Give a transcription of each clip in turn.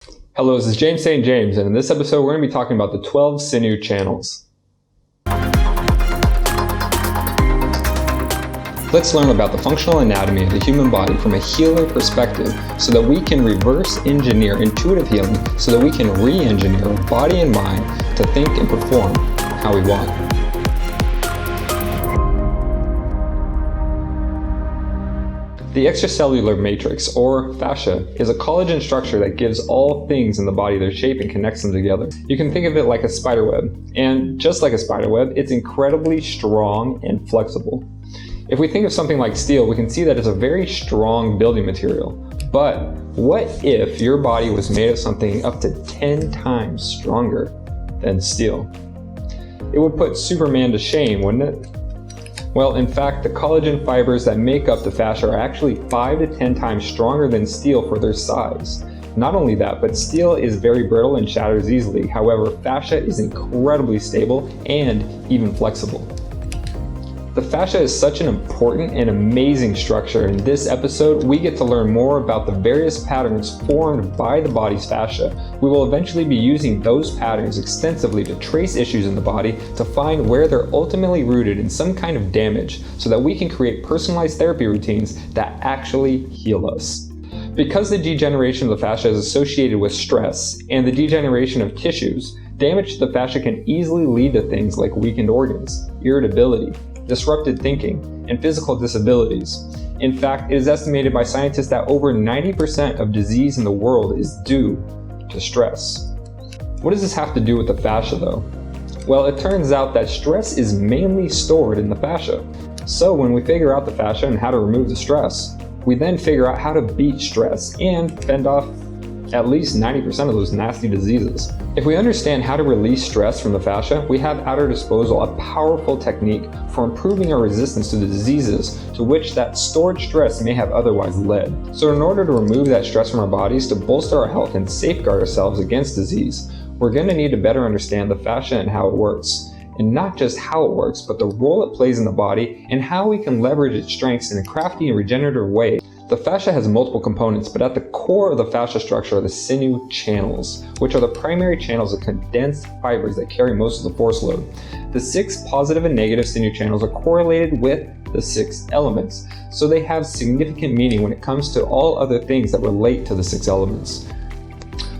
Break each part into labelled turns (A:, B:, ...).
A: Hello, this is James St. James, and in this episode we're going to be talking about the 12 Sinew channels. Let's learn about the functional anatomy of the human body from a healer perspective so that we can reverse engineer intuitive healing so that we can re-engineer our body and mind to think and perform how we want. The extracellular matrix, or fascia, is a collagen structure that gives all things in the body their shape and connects them together. You can think of it like a spider web, and just like a spider web, it's incredibly strong and flexible. If we think of something like steel, we can see that it's a very strong building material. But what if your body was made of something up to 10 times stronger than steel? It would put Superman to shame, wouldn't it? Well, in fact, the collagen fibers that make up the fascia are actually 5 to 10 times stronger than steel for their size. Not only that, but steel is very brittle and shatters easily. However, fascia is incredibly stable and even flexible. The fascia is such an important and amazing structure. In this episode, we get to learn more about the various patterns formed by the body's fascia. We will eventually be using those patterns extensively to trace issues in the body to find where they're ultimately rooted in some kind of damage so that we can create personalized therapy routines that actually heal us. Because the degeneration of the fascia is associated with stress and the degeneration of tissues, damage to the fascia can easily lead to things like weakened organs, irritability, disrupted thinking, and physical disabilities. In fact, it is estimated by scientists that over 90% of disease in the world is due to stress. What does this have to do with the fascia though? Well, it turns out that stress is mainly stored in the fascia. So when we figure out the fascia and how to remove the stress, we then figure out how to beat stress and fend off at least 90% of those nasty diseases. If we understand how to release stress from the fascia, we have at our disposal a powerful technique for improving our resistance to the diseases to which that stored stress may have otherwise led. So in order to remove that stress from our bodies to bolster our health and safeguard ourselves against disease, we're going to need to better understand the fascia and how it works. And not just how it works, but the role it plays in the body and how we can leverage its strengths in a crafty and regenerative way. The fascia has multiple components, but at the core of the fascia structure are the sinew channels, which are the primary channels of condensed fibers that carry most of the force load. The 6 positive and negative sinew channels are correlated with the 6 elements, so they have significant meaning when it comes to all other things that relate to the 6 elements.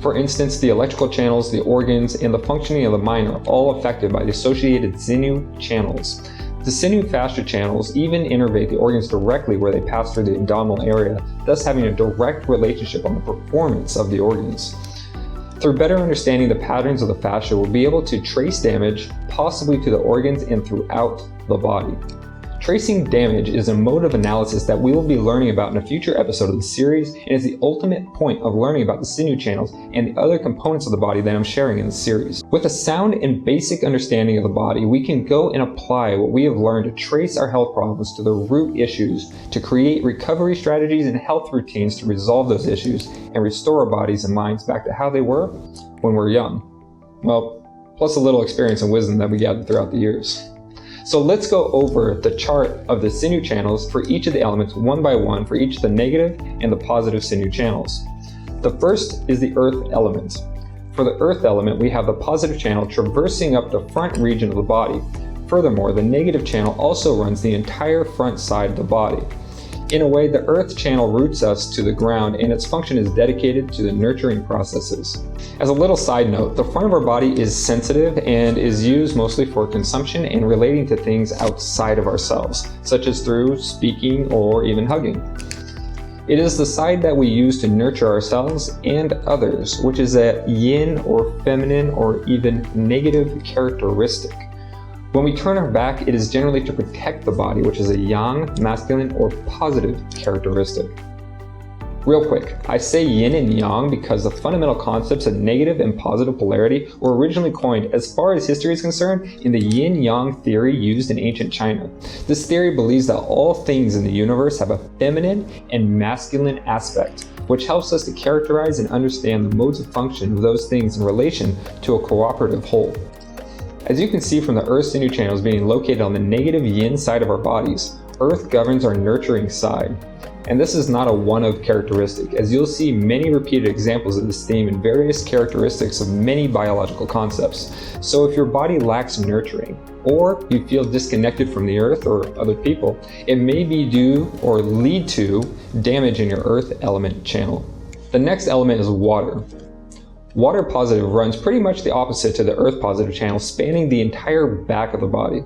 A: For instance, the electrical channels, the organs, and the functioning of the mind are all affected by the associated sinew channels. The sinew fascia channels even innervate the organs directly where they pass through the abdominal area, thus having a direct relationship on the performance of the organs. Through better understanding the patterns of the fascia, we'll be able to trace damage, possibly to the organs and throughout the body. Tracing damage is a mode of analysis that we will be learning about in a future episode of the series, and is the ultimate point of learning about the sinew channels and the other components of the body that I'm sharing in the series. With a sound and basic understanding of the body, we can go and apply what we have learned to trace our health problems to the root issues, to create recovery strategies and health routines to resolve those issues and restore our bodies and minds back to how they were when we're young. Well, plus a little experience and wisdom that we gathered throughout the years. So let's go over the chart of the sinew channels for each of the elements one by one for each of the negative and the positive sinew channels. The first is the earth element. For the earth element, we have the positive channel traversing up the front region of the body. Furthermore, the negative channel also runs the entire front side of the body. In a way, the earth channel roots us to the ground, and its function is dedicated to the nurturing processes. As a little side note, the front of our body is sensitive and is used mostly for consumption and relating to things outside of ourselves, such as through speaking or even hugging. It is the side that we use to nurture ourselves and others, which is a yin or feminine or even negative characteristic. When we turn our back, it is generally to protect the body, which is a yang, masculine, or positive characteristic. Real quick, I say yin and yang because the fundamental concepts of negative and positive polarity were originally coined, as far as history is concerned, in the yin-yang theory used in ancient China. This theory believes that all things in the universe have a feminine and masculine aspect, which helps us to characterize and understand the modes of function of those things in relation to a cooperative whole. As you can see from the Earth sinew channels being located on the negative yin side of our bodies, Earth governs our nurturing side. and this is not a one-of characteristic, as you'll see many repeated examples of this theme in various characteristics of many biological concepts. So if your body lacks nurturing, or you feel disconnected from the earth or other people, it may be due or lead to damage in your earth element channel. The next element is water. Water positive runs pretty much the opposite to the earth positive channel, spanning the entire back of the body.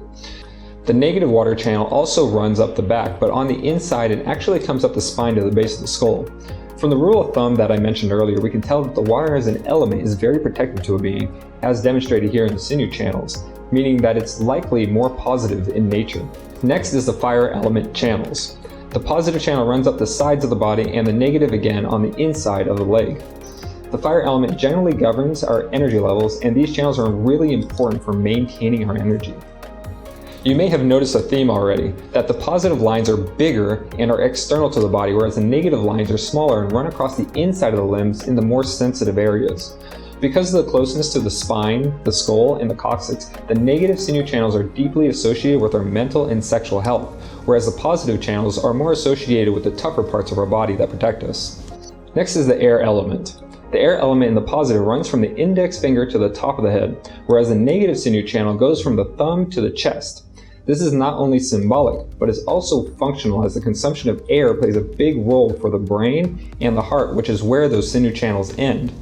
A: The negative water channel also runs up the back, but on the inside it actually comes up the spine to the base of the skull. From the rule of thumb that I mentioned earlier, we can tell that the water as an element is very protective to a being, as demonstrated here in the Sinew channels, meaning that it's likely more positive in nature. Next is the fire element channels. The positive channel runs up the sides of the body and the negative again on the inside of the leg. The fire element generally governs our energy levels, and these channels are really important for maintaining our energy. You may have noticed a theme already, that the positive lines are bigger and are external to the body, whereas the negative lines are smaller and run across the inside of the limbs in the more sensitive areas. Because of the closeness to the spine, the skull, and the coccyx, the negative sinew channels are deeply associated with our mental and sexual health, whereas the positive channels are more associated with the tougher parts of our body that protect us. Next is the air element. The air element in the positive runs from the index finger to the top of the head, whereas the negative sinew channel goes from the thumb to the chest. This is not only symbolic, but is also functional, as the consumption of air plays a big role for the brain and the heart, which is where those sinew channels end.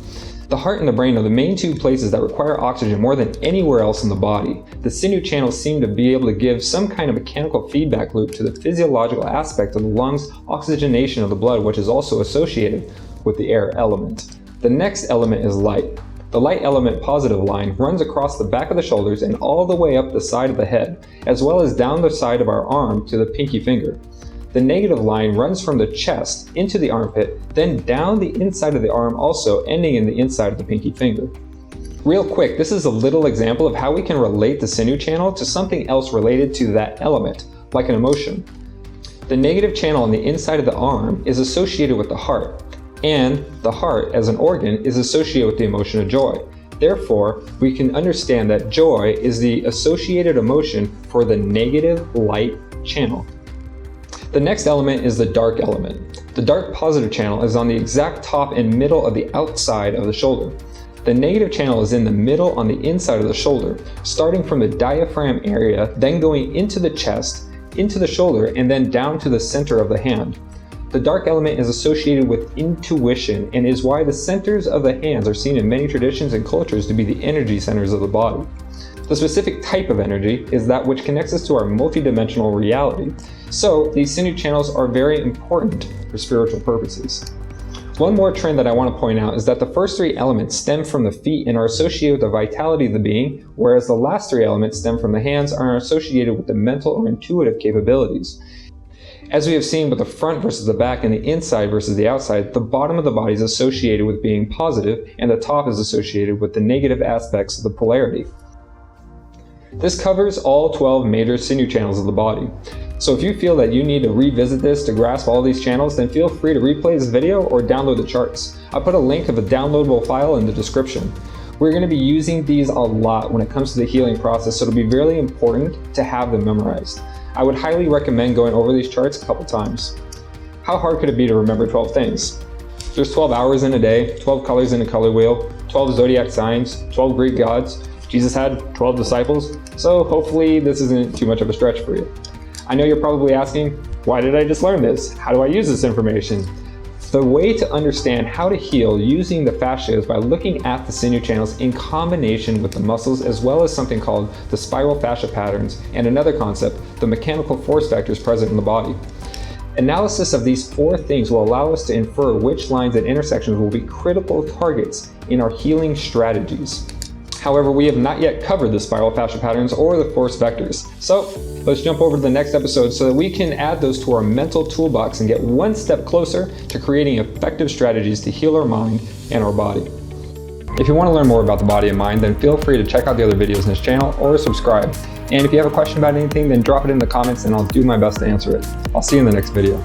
A: The heart and the brain are the main two places that require oxygen more than anywhere else in the body. The sinew channels seem to be able to give some kind of mechanical feedback loop to the physiological aspect of the lungs' oxygenation of the blood, which is also associated with the air element. The next element is light. The light element positive line runs across the back of the shoulders and all the way up the side of the head, as well as down the side of our arm to the pinky finger. The negative line runs from the chest into the armpit, then down the inside of the arm, also ending in the inside of the pinky finger. Real quick, this is a little example of how we can relate the sinew channel to something else related to that element, like an emotion. The negative channel on the inside of the arm is associated with the heart, and the heart, as an organ, is associated with the emotion of joy. Therefore, we can understand that joy is the associated emotion for the negative light channel. The next element is the dark element. The dark positive channel is on the exact top and middle of the outside of the shoulder. The negative channel is in the middle on the inside of the shoulder, starting from the diaphragm area, then going into the chest, into the shoulder, and then down to the center of the hand. The dark element is associated with intuition and is why the centers of the hands are seen in many traditions and cultures to be the energy centers of the body. The specific type of energy is that which connects us to our multidimensional reality. So these sinew channels are very important for spiritual purposes. One more trend that I want to point out is that the first three elements stem from the feet and are associated with the vitality of the being, whereas the last three elements stem from the hands and are associated with the mental or intuitive capabilities. As we have seen with the front versus the back and the inside versus the outside, the bottom of the body is associated with being positive and the top is associated with the negative aspects of the polarity. This covers all 12 major sinew channels of the body. So if you feel that you need to revisit this to grasp all these channels, then feel free to replay this video or download the charts. I put a link of a downloadable file in the description. We're going to be using these a lot when it comes to the healing process, so it'll be really important to have them memorized. I would highly recommend going over these charts a couple times. How hard could it be to remember 12 things? There's 12 hours in a day, 12 colors in a color wheel, 12 zodiac signs, 12 Greek gods. Jesus had 12 disciples, so hopefully this isn't too much of a stretch for you. I know you're probably asking, why did I just learn this? How do I use this information? The way to understand how to heal using the fascia is by looking at the sinew channels in combination with the muscles, as well as something called the spiral fascia patterns and another concept, the mechanical force vectors present in the body. Analysis of these four things will allow us to infer which lines and intersections will be critical targets in our healing strategies. However, we have not yet covered the spiral fascia patterns or the force vectors. So let's jump over to the next episode so that we can add those to our mental toolbox and get one step closer to creating effective strategies to heal our mind and our body. If you want to learn more about the body and mind, then feel free to check out the other videos in this channel or subscribe. And if you have a question about anything, then drop it in the comments and I'll do my best to answer it. I'll see you in the next video.